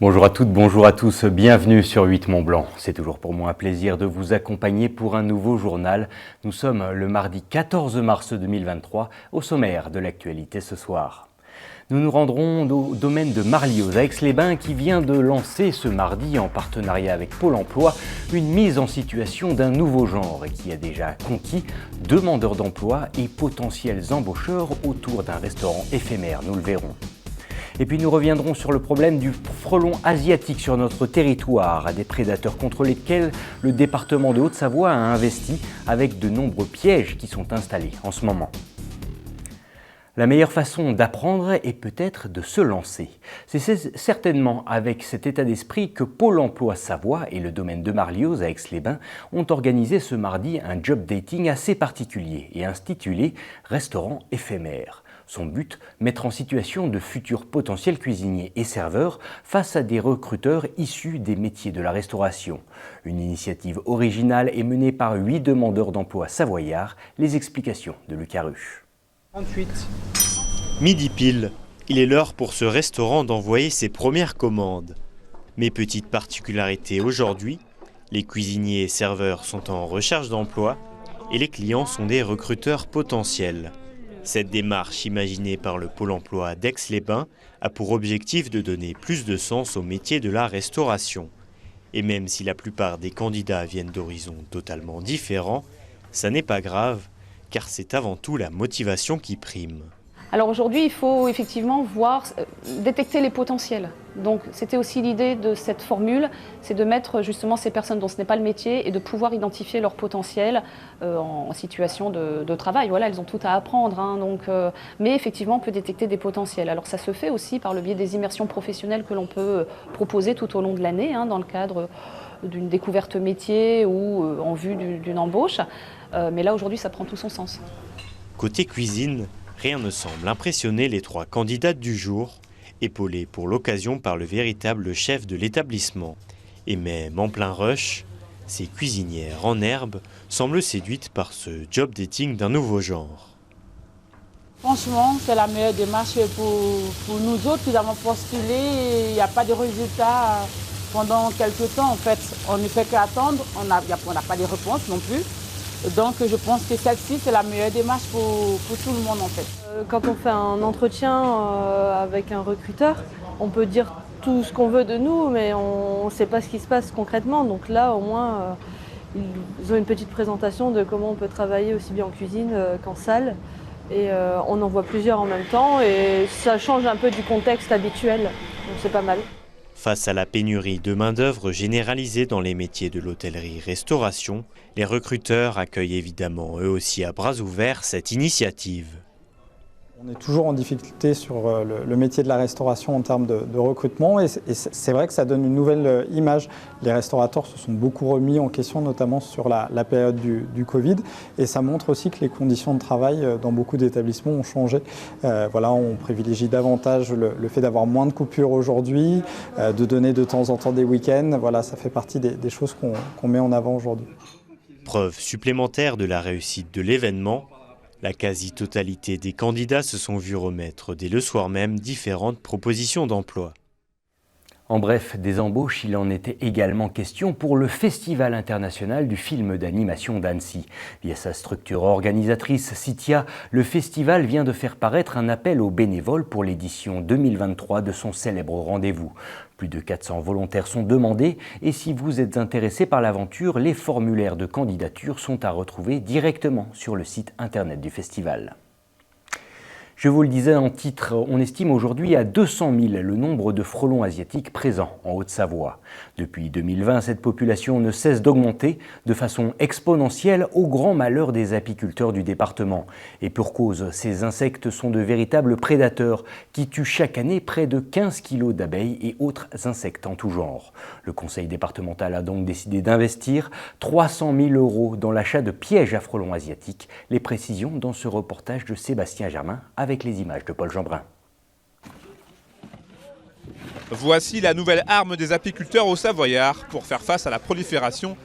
Bonjour à toutes, bonjour à tous, bienvenue sur 8 Mont Blanc. C'est toujours pour moi un plaisir de vous accompagner pour un nouveau journal. Nous sommes le mardi 14 mars 2023, au sommaire de l'actualité ce soir. Nous nous rendrons au domaine de Marlioz à Aix-les-Bains qui vient de lancer ce mardi en partenariat avec Pôle emploi une mise en situation d'un nouveau genre et qui a déjà conquis demandeurs d'emploi et potentiels embaucheurs autour d'un restaurant éphémère, nous le verrons. Et puis nous reviendrons sur le problème du frelon asiatique sur notre territoire, des prédateurs contre lesquels le département de Haute-Savoie a investi avec de nombreux pièges qui sont installés en ce moment. La meilleure façon d'apprendre est peut-être de se lancer. C'est certainement avec cet état d'esprit que Pôle emploi Savoie et le domaine de Marlioz à Aix-les-Bains ont organisé ce mardi un job dating assez particulier et intitulé « Restaurant éphémère ». Son but, mettre en situation de futurs potentiels cuisiniers et serveurs face à des recruteurs issus des métiers de la restauration. Une initiative originale est menée par 8 demandeurs d'emploi savoyards. Les explications de Lucas Ruche. 38. Midi pile, il est l'heure pour ce restaurant d'envoyer ses premières commandes. Mais petite particularité aujourd'hui, les cuisiniers et serveurs sont en recherche d'emploi et les clients sont des recruteurs potentiels. Cette démarche imaginée par le Pôle emploi d'Aix-les-Bains a pour objectif de donner plus de sens au métier de la restauration. Et même si la plupart des candidats viennent d'horizons totalement différents, ça n'est pas grave, car c'est avant tout la motivation qui prime. Alors aujourd'hui, il faut effectivement détecter les potentiels. Donc c'était aussi l'idée de cette formule, c'est de mettre justement ces personnes dont ce n'est pas le métier et de pouvoir identifier leur potentiel en situation de travail. Voilà, elles ont tout à apprendre, mais effectivement on peut détecter des potentiels. Alors ça se fait aussi par le biais des immersions professionnelles que l'on peut proposer tout au long de l'année, dans le cadre d'une découverte métier ou en vue d'une embauche. Mais là aujourd'hui ça prend tout son sens. Côté cuisine, rien ne semble impressionner les 3 candidates du jour, épaulées pour l'occasion par le véritable chef de l'établissement. Et même en plein rush, ces cuisinières en herbe semblent séduites par ce job dating d'un nouveau genre. Franchement, c'est la meilleure démarche pour nous autres qui avons postulé. Il n'y a pas de résultats pendant quelques temps. En fait, on ne fait qu'attendre. On n'a pas de réponse non plus. Donc je pense que celle-ci, c'est la meilleure démarche pour tout le monde en fait. Quand on fait un entretien avec un recruteur, on peut dire tout ce qu'on veut de nous, mais on ne sait pas ce qui se passe concrètement. Donc là, au moins, ils ont une petite présentation de comment on peut travailler aussi bien en cuisine qu'en salle. Et on en voit plusieurs en même temps et ça change un peu du contexte habituel. Donc c'est pas mal. Face à la pénurie de main-d'œuvre généralisée dans les métiers de l'hôtellerie-restauration, les recruteurs accueillent évidemment eux aussi à bras ouverts cette initiative. On est toujours en difficulté sur le métier de la restauration en termes de recrutement et c'est vrai que ça donne une nouvelle image. Les restaurateurs se sont beaucoup remis en question, notamment sur la période du Covid et ça montre aussi que les conditions de travail dans beaucoup d'établissements ont changé. On privilégie davantage le fait d'avoir moins de coupures aujourd'hui, de donner de temps en temps des week-ends. Voilà, ça fait partie des choses qu'on met en avant aujourd'hui. Preuve supplémentaire de la réussite de l'événement, la quasi-totalité des candidats se sont vus remettre dès le soir même différentes propositions d'emploi. En bref, des embauches, il en était également question pour le Festival international du film d'animation d'Annecy. Via sa structure organisatrice Citia, le festival vient de faire paraître un appel aux bénévoles pour l'édition 2023 de son célèbre rendez-vous. Plus de 400 volontaires sont demandés et si vous êtes intéressé par l'aventure, les formulaires de candidature sont à retrouver directement sur le site internet du festival. Je vous le disais en titre, on estime aujourd'hui à 200 000 le nombre de frelons asiatiques présents en Haute-Savoie. Depuis 2020, cette population ne cesse d'augmenter de façon exponentielle au grand malheur des apiculteurs du département. Et pour cause, ces insectes sont de véritables prédateurs qui tuent chaque année près de 15 kilos d'abeilles et autres insectes en tout genre. Le conseil départemental a donc décidé d'investir 300 000 € dans l'achat de pièges à frelons asiatiques. Les précisions dans ce reportage de Sébastien Germain avec les images de Paul Jeanbrun. Voici la nouvelle arme des apiculteurs au Savoyard pour faire face à la prolifération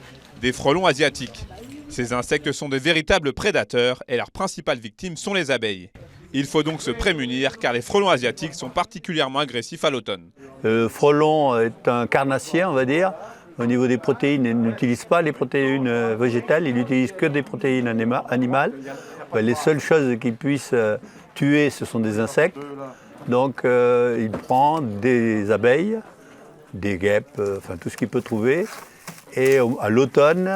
des frelons asiatiques. Ces insectes sont de véritables prédateurs et leurs principales victimes sont les abeilles. Il faut donc se prémunir car les frelons asiatiques sont particulièrement agressifs à l'automne. Le frelon est un carnassier, on va dire. Au niveau des protéines, il n'utilise pas les protéines végétales, il n'utilise que des protéines animales. Les seules choses qu'il puisse tuer, ce sont des insectes. Donc il prend des abeilles, des guêpes, enfin tout ce qu'il peut trouver. Et à l'automne,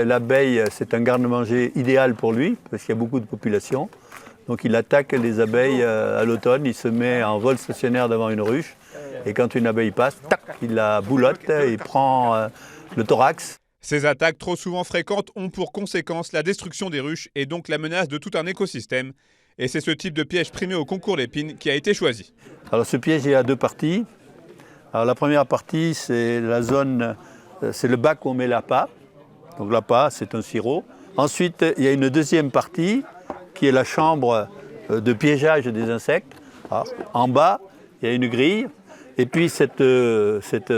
l'abeille, c'est un garde-manger idéal pour lui, parce qu'il y a beaucoup de population. Donc il attaque les abeilles à l'automne, il se met en vol stationnaire devant une ruche. Et quand une abeille passe, tac, il la boulotte, il prend le thorax. Ces attaques trop souvent fréquentes ont pour conséquence la destruction des ruches et donc la menace de tout un écosystème. Et c'est ce type de piège primé au concours Lépine qui a été choisi. Alors ce piège, il y a deux parties. Alors la première partie, c'est la zone, c'est le bac où on met l'appât. Donc l'appât, c'est un sirop. Ensuite, il y a une deuxième partie qui est la chambre de piégeage des insectes. Alors, en bas, il y a une grille. Et puis cette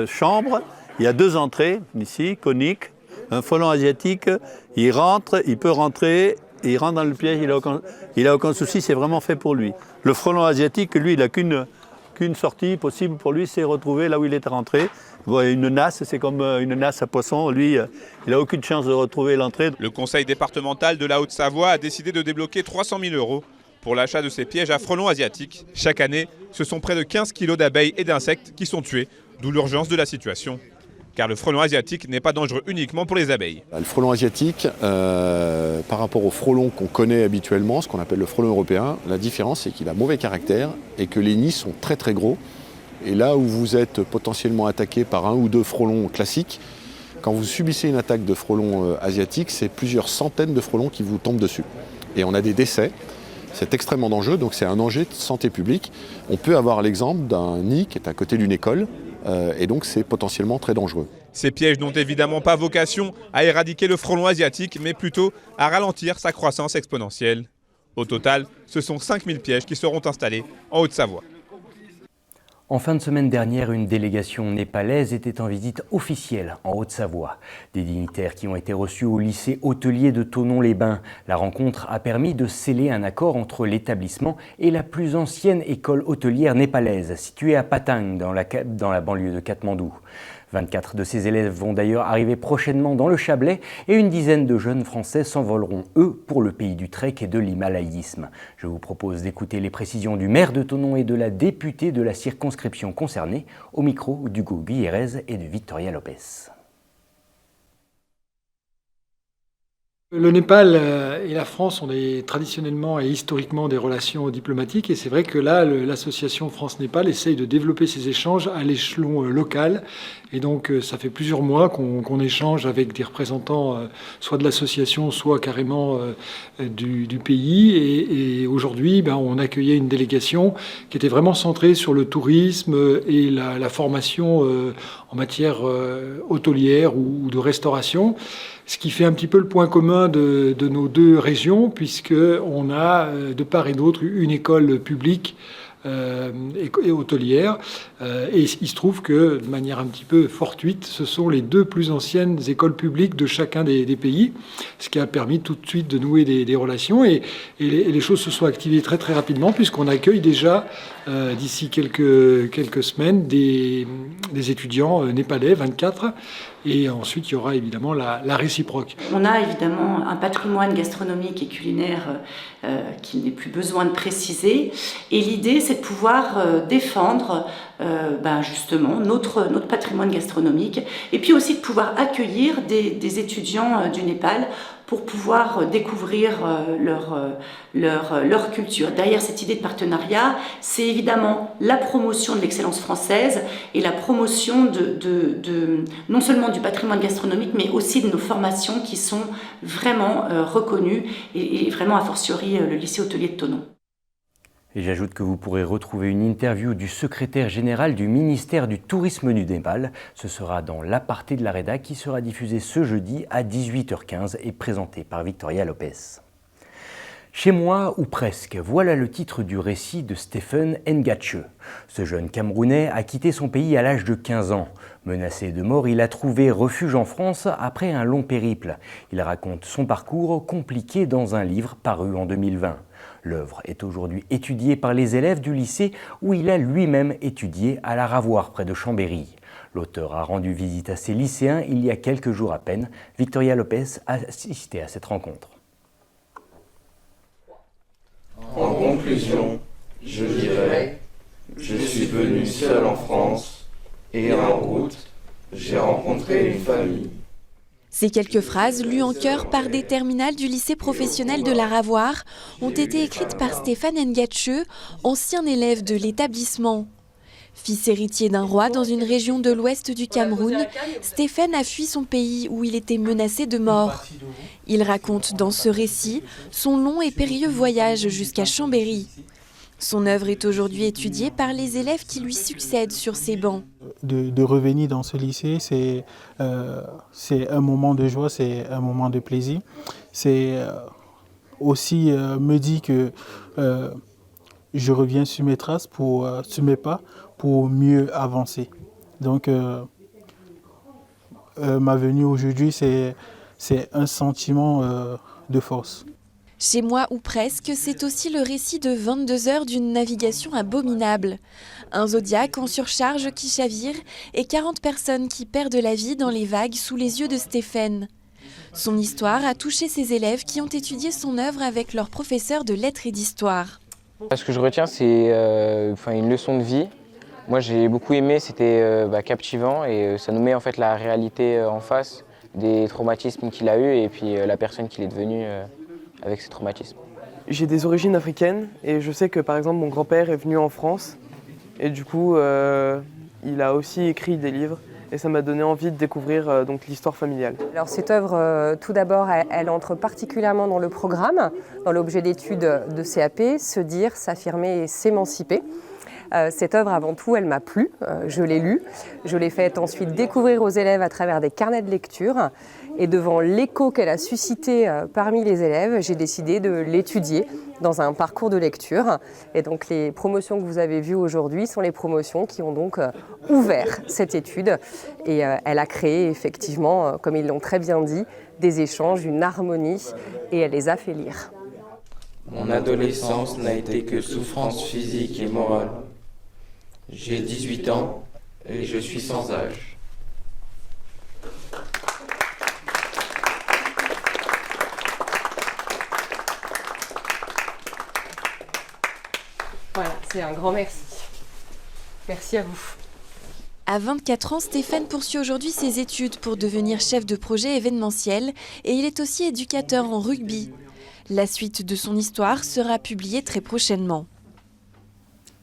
chambre, il y a deux entrées, ici, coniques. Un frelon asiatique, il rentre, il peut rentrer, il rentre dans le piège, il n'a aucun souci, c'est vraiment fait pour lui. Le frelon asiatique, lui, il n'a qu'une sortie possible pour lui, c'est retrouver là où il est rentré. Une nasse, c'est comme une nasse à poisson. Lui, il n'a aucune chance de retrouver l'entrée. Le conseil départemental de la Haute-Savoie a décidé de débloquer 300 000 € pour l'achat de ces pièges à frelons asiatiques. Chaque année, ce sont près de 15 kilos d'abeilles et d'insectes qui sont tués, d'où l'urgence de la situation. Car le frelon asiatique n'est pas dangereux uniquement pour les abeilles. Le frelon asiatique, par rapport au frelon qu'on connaît habituellement, ce qu'on appelle le frelon européen, la différence c'est qu'il a mauvais caractère et que les nids sont très très gros. Et là où vous êtes potentiellement attaqué par un ou deux frelons classiques, quand vous subissez une attaque de frelons asiatiques, c'est plusieurs centaines de frelons qui vous tombent dessus. Et on a des décès. C'est extrêmement dangereux, donc c'est un danger de santé publique. On peut avoir l'exemple d'un nid qui est à côté d'une école, et donc c'est potentiellement très dangereux. Ces pièges n'ont évidemment pas vocation à éradiquer le frelon asiatique, mais plutôt à ralentir sa croissance exponentielle. Au total, ce sont 5000 pièges qui seront installés en Haute-Savoie. En fin de semaine dernière, une délégation népalaise était en visite officielle en Haute-Savoie. Des dignitaires qui ont été reçus au lycée hôtelier de Thonon-les-Bains. La rencontre a permis de sceller un accord entre l'établissement et la plus ancienne école hôtelière népalaise, située à Patang, dans la banlieue de Katmandou. 24 de ces élèves vont d'ailleurs arriver prochainement dans le Chablais et une dizaine de jeunes Français s'envoleront, eux, pour le pays du trek et de l'himalayisme. Je vous propose d'écouter les précisions du maire de Thonon et de la députée de la circonscription concernée, au micro d'Hugo Guyérez et de Victoria Lopez. Le Népal et la France ont traditionnellement et historiquement des relations diplomatiques et c'est vrai que là, l'association France-Népal essaye de développer ces échanges à l'échelon local et donc ça fait plusieurs mois qu'on échange avec des représentants soit de l'association, soit carrément du pays et aujourd'hui on accueillait une délégation qui était vraiment centrée sur le tourisme et la formation en matière hôtelière ou de restauration. Ce qui fait un petit peu le point commun de nos deux régions, puisqu'on a de part et d'autre une école publique et hôtelière. Et il se trouve que, de manière un petit peu fortuite, ce sont les deux plus anciennes écoles publiques de chacun des pays, ce qui a permis tout de suite de nouer des relations. Et les choses se sont activées très très rapidement, puisqu'on accueille déjà, d'ici quelques semaines, des étudiants népalais, 24. Et ensuite, il y aura évidemment la réciproque. On a évidemment un patrimoine gastronomique et culinaire qu'il n'est plus besoin de préciser. Et l'idée, c'est de pouvoir défendre justement notre patrimoine gastronomique et puis aussi de pouvoir accueillir des étudiants du Népal pour pouvoir découvrir leur culture. Derrière cette idée de partenariat, c'est évidemment la promotion de l'excellence française et la promotion non seulement du patrimoine gastronomique, mais aussi de nos formations qui sont vraiment reconnues et vraiment a fortiori le lycée hôtelier de Thonon. Et j'ajoute que vous pourrez retrouver une interview du secrétaire général du ministère du Tourisme du Népal. Ce sera dans l'aparté de la Rédac qui sera diffusé ce jeudi à 18h15 et présenté par Victoria Lopez. Chez moi ou presque, voilà le titre du récit de Stephen Ngache. Ce jeune Camerounais a quitté son pays à l'âge de 15 ans. Menacé de mort, il a trouvé refuge en France après un long périple. Il raconte son parcours compliqué dans un livre paru en 2020. L'œuvre est aujourd'hui étudiée par les élèves du lycée où il a lui-même étudié à la Ravoire près de Chambéry. L'auteur a rendu visite à ses lycéens il y a quelques jours à peine. Victoria Lopez a assisté à cette rencontre. En conclusion, je dirais, je suis venu seul en France et en route, j'ai rencontré une famille. Ces quelques phrases, lues en chœur par des terminales du lycée professionnel de la Ravoire, ont été écrites par Stéphane Ngatcheux, ancien élève de l'établissement. Fils héritier d'un roi dans une région de l'ouest du Cameroun, Stéphane a fui son pays où il était menacé de mort. Il raconte dans ce récit son long et périlleux voyage jusqu'à Chambéry. Son œuvre est aujourd'hui étudiée par les élèves qui lui succèdent sur ces bancs. De revenir dans ce lycée, c'est un moment de joie, c'est un moment de plaisir. C'est aussi me dire que je reviens sur mes traces, sur mes pas, pour mieux avancer. Donc ma venue aujourd'hui, c'est un sentiment de force. Chez moi ou presque, c'est aussi le récit de 22 heures d'une navigation abominable. Un Zodiac en surcharge qui chavire et 40 personnes qui perdent la vie dans les vagues sous les yeux de Stéphane. Son histoire a touché ses élèves qui ont étudié son œuvre avec leur professeur de lettres et d'histoire. Ce que je retiens, c'est une leçon de vie. Moi, j'ai beaucoup aimé, c'était captivant et ça nous met en fait la réalité en face des traumatismes qu'il a eus et puis la personne qu'il est devenu avec ces traumatismes. J'ai des origines africaines et je sais que par exemple mon grand-père est venu en France et du coup il a aussi écrit des livres et ça m'a donné envie de découvrir donc l'histoire familiale. Alors cette œuvre, tout d'abord, elle entre particulièrement dans le programme, dans l'objet d'étude de CAP, se dire, s'affirmer et s'émanciper. Cette œuvre, avant tout, elle m'a plu, je l'ai lue, je l'ai faite ensuite découvrir aux élèves à travers des carnets de lecture et devant l'écho qu'elle a suscité parmi les élèves, j'ai décidé de l'étudier dans un parcours de lecture. Et donc les promotions que vous avez vues aujourd'hui sont les promotions qui ont donc ouvert cette étude et elle a créé effectivement, comme ils l'ont très bien dit, des échanges, une harmonie et elle les a fait lire. Mon adolescence n'a été que souffrance physique et morale. J'ai 18 ans et je suis sans âge. Voilà, c'est un grand merci. Merci à vous. À 24 ans, Stéphane poursuit aujourd'hui ses études pour devenir chef de projet événementiel et il est aussi éducateur en rugby. La suite de son histoire sera publiée très prochainement.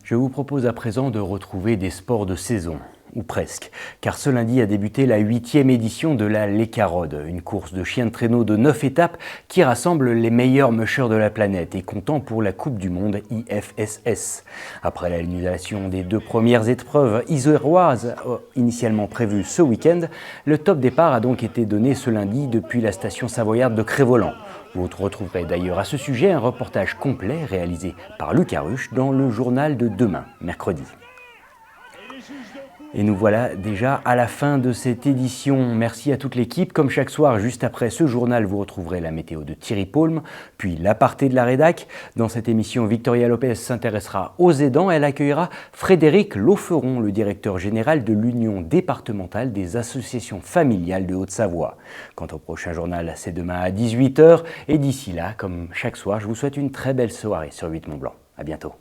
Je vous propose à présent de retrouver des sports de saison, ou presque, car ce lundi a débuté la 8e édition de la Lécarode, une course de chiens de traîneau de 9 étapes qui rassemble les meilleurs mushers de la planète et comptant pour la Coupe du Monde IFSS. Après l'annulation des 2 premières épreuves iséroises initialement prévues ce week-end, le top départ a donc été donné ce lundi depuis la station savoyarde de Crévolan. Vous retrouverez d'ailleurs à ce sujet un reportage complet réalisé par Lucas Ruche dans le journal de demain, mercredi. Et nous voilà déjà à la fin de cette édition. Merci à toute l'équipe. Comme chaque soir, juste après ce journal, vous retrouverez la météo de Thierry Paulme, puis l'aparté de la rédac. Dans cette émission, Victoria Lopez s'intéressera aux aidants. Elle accueillera Frédéric Lauferon, le directeur général de l'Union départementale des associations familiales de Haute-Savoie. Quant au prochain journal, c'est demain à 18h. Et d'ici là, comme chaque soir, je vous souhaite une très belle soirée sur 8 Mont Blanc. À bientôt.